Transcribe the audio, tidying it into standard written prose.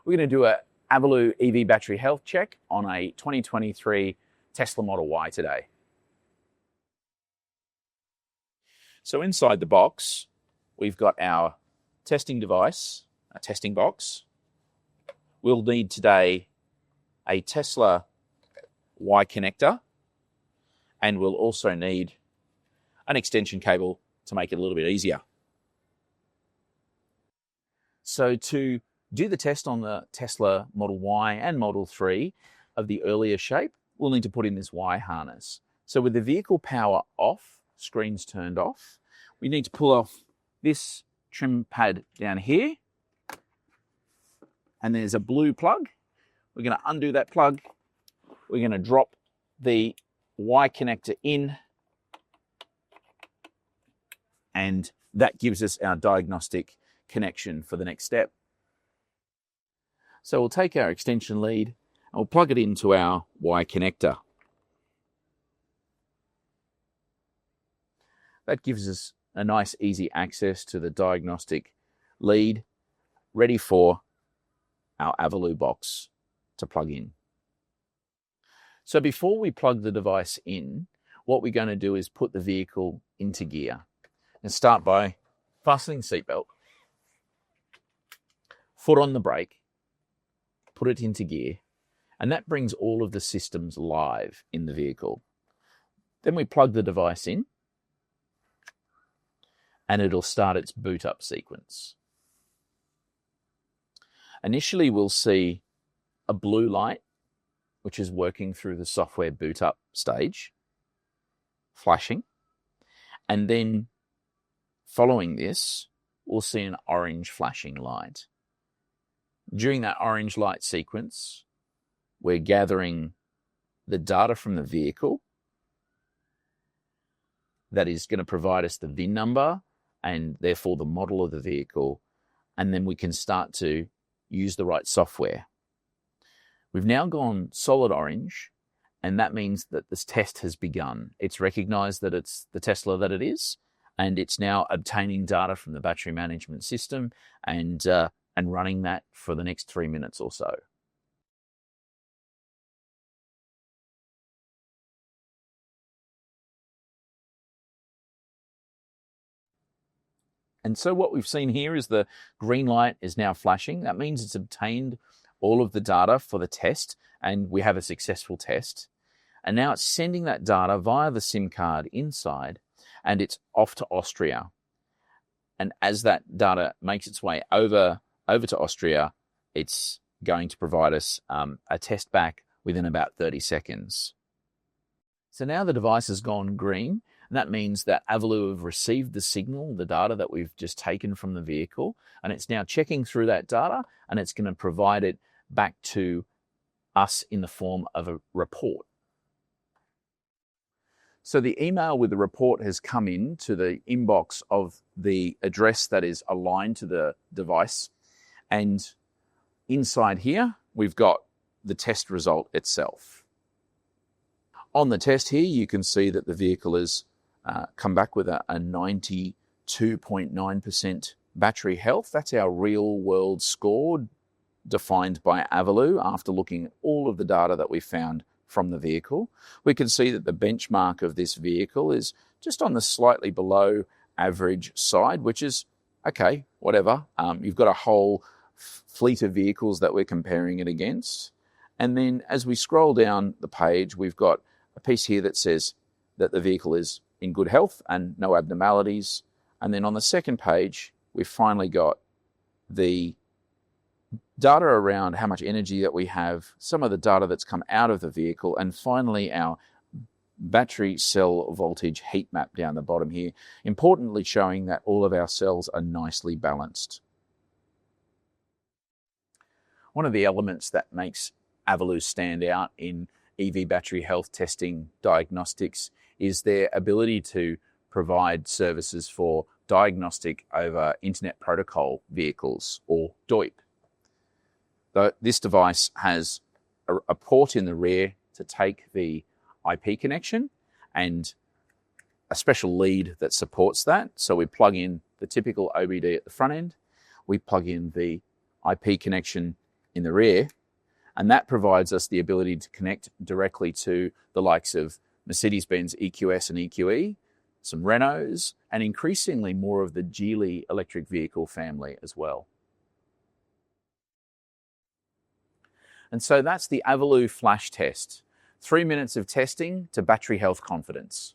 We're going to do a Aviloo EV battery health check on a 2023 Tesla Model Y today. So inside the box, we've got our testing device, a testing box. We'll need today a Tesla Y connector, and we'll also need an extension cable to make it a little bit easier. So to do the test on the Tesla Model Y and Model 3 of the earlier shape, we'll need to put in this Y harness. So with the vehicle power off, screens turned off, we need to pull off this trim pad down here. And there's a blue plug. We're going to undo that plug. We're going to drop the Y connector in. And that gives us our diagnostic connection for the next step. So we'll take our extension lead and we'll plug it into our Y connector. That gives us a nice easy access to the diagnostic lead, ready for our Aviloo box to plug in. So before we plug the device in, what we're going to do is put the vehicle into gear. And start by fastening seatbelt, foot on the brake, put it into gear, and that brings all of the systems live in the vehicle. Then we plug the device in, and it'll start its boot up sequence. Initially, we'll see a blue light, which is working through the software boot up stage, flashing, and then following this, we'll see an orange flashing light. During that orange light sequence, we're gathering the data from the vehicle that is going to provide us the VIN number and therefore the model of the vehicle, and then we can start to use the right software. We've now gone solid orange, and that means that this test has begun. It's recognized that it's the Tesla that it is, and it's now obtaining data from the battery management system and running that for the next 3 minutes or so. And so what we've seen here is the green light is now flashing. That means it's obtained all of the data for the test, and we have a successful test. And now it's sending that data via the SIM card inside, and it's off to Austria. And as that data makes its way over to Austria, it's going to provide us a test back within about 30 seconds. So now the device has gone green, and that means that Aviloo have received the signal, the data that we've just taken from the vehicle, and it's now checking through that data, and it's going to provide it back to us in the form of a report. So the email with the report has come in to the inbox of the address that is aligned to the device. And inside here, we've got the test result itself. On the test here, you can see that the vehicle has come back with a 92.9% battery health. That's our real world score defined by Aviloo after looking at all of the data that we found from the vehicle. We can see that the benchmark of this vehicle is just on the slightly below average side, which is okay, whatever. You've got a whole fleet of vehicles that we're comparing it against. And then as we scroll down the page, we've got a piece here that says that the vehicle is in good health and no abnormalities. And then on the second page, we've finally got the data around how much energy that we have, some of the data that's come out of the vehicle, and finally our battery cell voltage heat map down the bottom here, importantly showing that all of our cells are nicely balanced. One of the elements that makes Aviloo stand out in EV battery health testing diagnostics is their ability to provide services for diagnostic over Internet Protocol vehicles, or DOIP. This device has a port in the rear to take the IP connection and a special lead that supports that. So we plug in the typical OBD at the front end, we plug in the IP connection in the rear, and that provides us the ability to connect directly to the likes of Mercedes-Benz EQS and EQE, some Renaults, and increasingly more of the Geely electric vehicle family as well. And so that's the Aviloo flash test. 3 minutes of testing to battery health confidence.